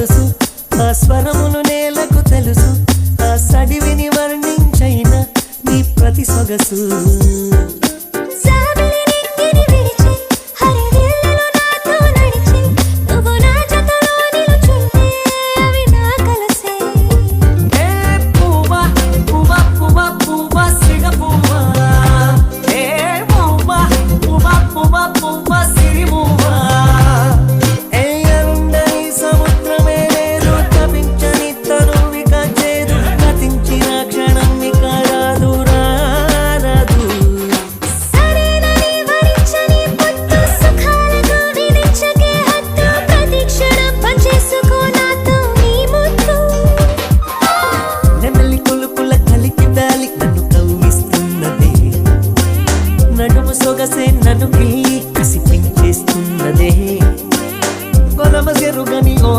సొగసు ఆ స్వరములు నేలకు తెలుసు ఆ సడివిని వర్ణించైన నీ ప్రతి సొగసు సొగసే నన్ను కసిపించేస్తున్నదే కొలమ జరుగని ఓ